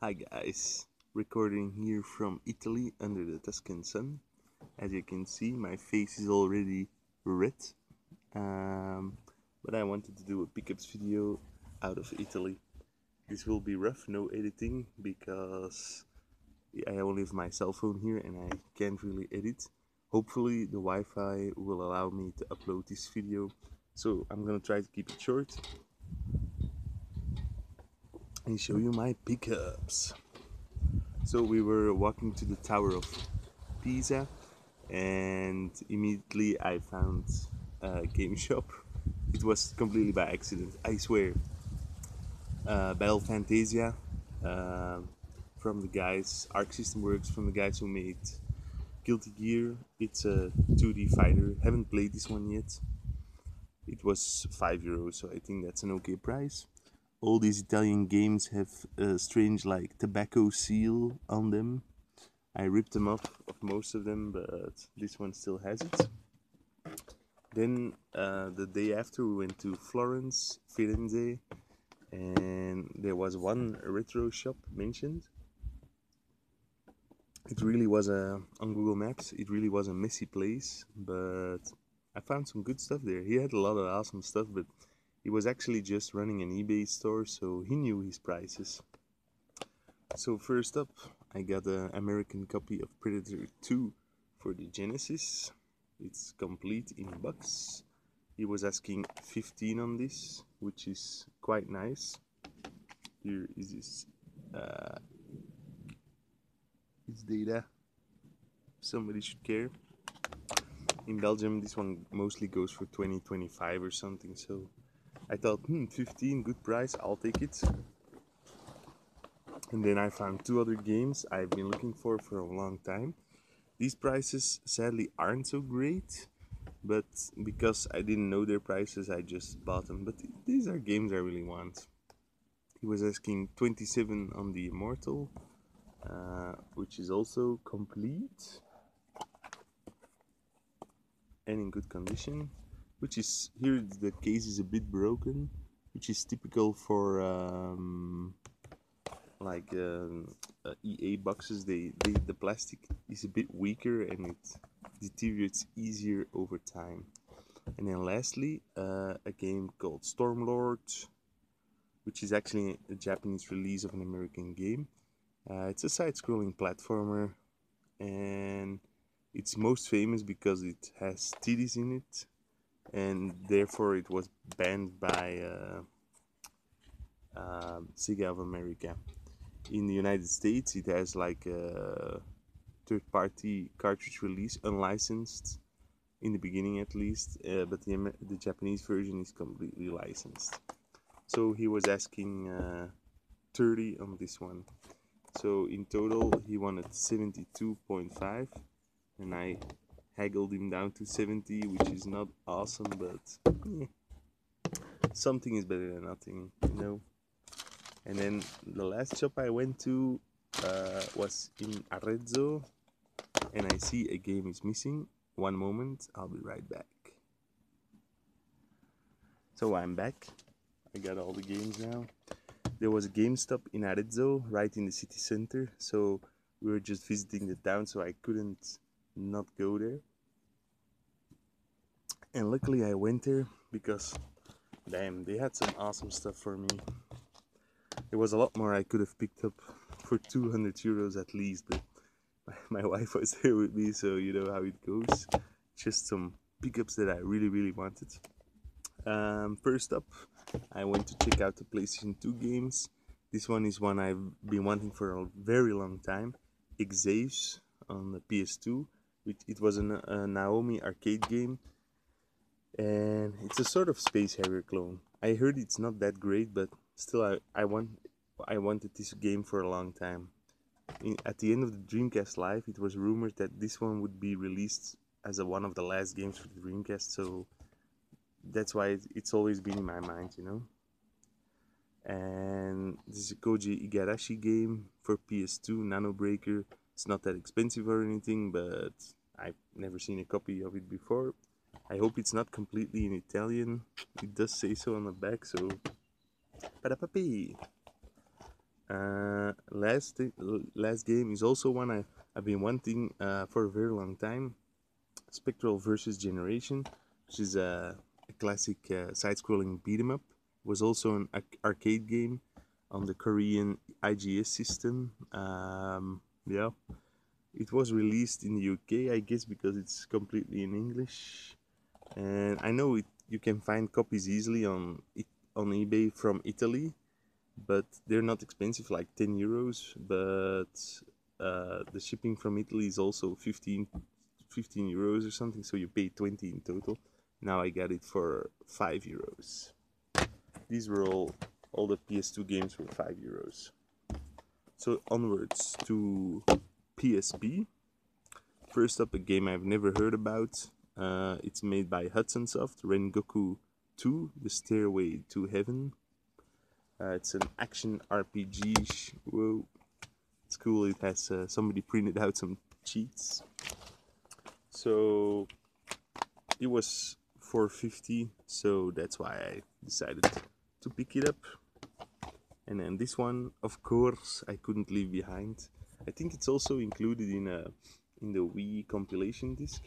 Hi guys, recording here from Italy under the Tuscan sun. As you can see, my face is already red, um, but I wanted to do a pickups video out of Italy. This will be rough, no editing, because I only have my cell phone here and I can't really edit. Hopefully the Wi-Fi will allow me to upload this video, so I'm gonna try to keep it short and show you my pickups. So we were walking to the Tower of Pisa, and immediately I found a game shop. It was completely by accident, I swear. Battle Fantasia, uh, from the guys, Arc System Works, from the guys who made Guilty Gear. It's a 2D fighter. Haven't played this one yet. It was €5, so I think that's an okay price. All these Italian games have a strange like tobacco seal on them. I ripped them off of most of them, but this one still has it. Then the day after we went to Florence, Firenze, and there was one retro shop mentioned. It really was on Google Maps, it really was a messy place, but I found some good stuff there. He had a lot of awesome stuff, but he was actually just running an eBay store, so he knew his prices. So first up, I got an American copy of Predator 2 for the Genesis. It's complete in box. He was asking 15 on this, which is quite nice. Here is his data. Somebody should care. In Belgium, this one mostly goes for 20, 25 or something, so I thought, 15, good price, I'll take it. And then I found two other games I've been looking for a long time. These prices sadly aren't so great, but because I didn't know their prices, I just bought them. But these are games I really want. He was asking 27 on the Immortal, which is also complete and in good condition. Which is, here the case is a bit broken, which is typical for EA boxes. The plastic is a bit weaker and it deteriorates easier over time. And then lastly, a game called Stormlord, which is actually a Japanese release of an American game. It's a side-scrolling platformer, and it's most famous because it has titties in it, and therefore it was banned by Sega of America. In the United States, it has like a third-party cartridge release, unlicensed in the beginning at least, but the Japanese version is completely licensed. So he was asking 30 on this one. So in total he wanted 72.5, and I haggled him down to 70, which is not awesome, but something is better than nothing, you know. And then the last shop I went to was in Arezzo, and I see a game is missing. One moment, I'll be right back. So I'm back. I got all the games now. There was a GameStop in Arezzo, right in the city center, so we were just visiting the town, so I couldn't not go there. And luckily I went there because, damn, they had some awesome stuff for me. There was a lot more I could have picked up for €200 at least, but my wife was there with me, so you know how it goes. Just some pickups that I really wanted. First up, I went to check out the PlayStation 2 games. This one is one I've been wanting for a very long time. Exaves on the PS2. It was a Naomi arcade game, and it's a sort of Space Harrier clone. I heard it's not that great, but still I wanted this game for a long time. At the end of the Dreamcast Live, it was rumored that this one would be released as one of the last games for the Dreamcast, so that's why it's always been in my mind, you know. And this is a Koji Igarashi game for PS2, Nano Breaker. It's not that expensive or anything, but I've never seen a copy of it before. I hope it's not completely in Italian. It does say so on the back, so... Last game is also one I've been wanting for a very long time. Spectral versus Generation, which is a classic side-scrolling beat 'em up. Was also an arcade game on the Korean IGS system. Yeah, it was released in the UK, I guess, because it's completely in English. And I know you can find copies easily on eBay from Italy, but they're not expensive, like 10 euros. But the shipping from Italy is also 15 euros or something, so you pay 20 in total. Now I got it for 5 euros. These were all the PS2 games were 5 euros. So onwards to PSP. First up, a game I've never heard about. It's made by Hudson Soft, Rengoku 2, The Stairway to Heaven. It's an action RPG. Whoa, it's cool. It has somebody printed out some cheats. So it was 450, so that's why I decided to pick it up. And then this one, of course, I couldn't leave behind. I think it's also included in the Wii compilation disc.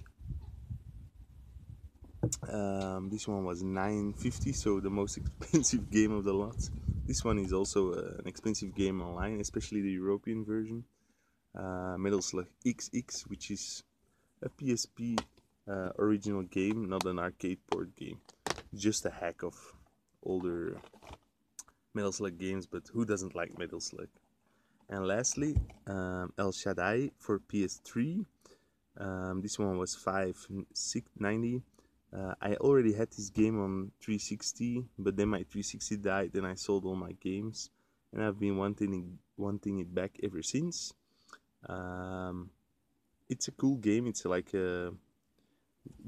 This one was 950, so the most expensive game of the lot. This one is also an expensive game online, especially the European version. Metal Slug XX, which is a PSP original game, not an arcade port game. Just a hack of older Metal Slug games, but who doesn't like Metal Slug? And lastly, El Shaddai for PS3. This one was $5.90. I already had this game on 360, but then my 360 died, then I sold all my games, and I've been wanting it back ever since. It's a cool game. It's like a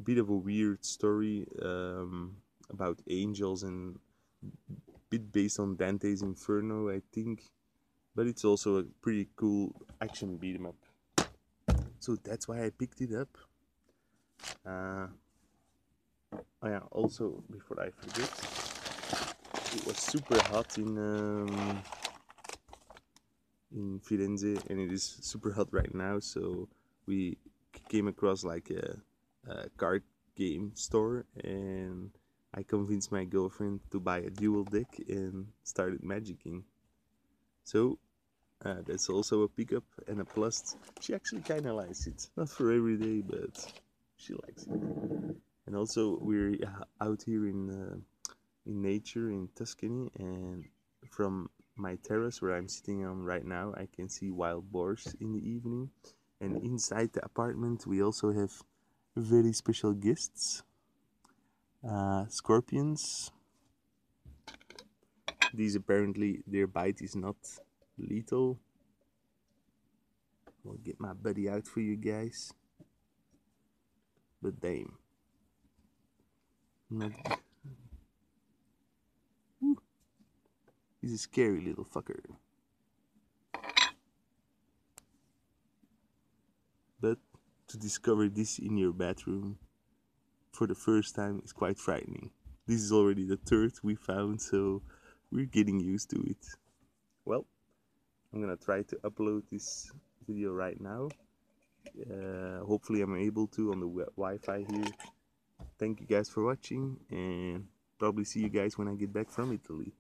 bit of a weird story about angels and bit based on Dante's Inferno, I think, but it's also a pretty cool action beat 'em up. So that's why I picked it up. Oh yeah, also before I forget, it was super hot in Firenze, and it is super hot right now. So we came across like a card game store, and I convinced my girlfriend to buy a dual deck and started magicking. So that's also a pickup and a plus. She actually kind of likes it. Not for every day, but she likes it. And also we're out here in nature in Tuscany, and from my terrace where I'm sitting on right now, I can see wild boars in the evening. And inside the apartment, we also have very special guests. Scorpions. These apparently, their bite is not lethal. I'll get my buddy out for you guys. But damn. Not... He's a scary little fucker. But to discover this in your bathroom for the first time is quite frightening. This is already the third we found, so we're getting used to it. Well, I'm gonna try to upload this video right now. Hopefully I'm able to on the Wi-Fi here. Thank you guys for watching, and probably see you guys when I get back from Italy.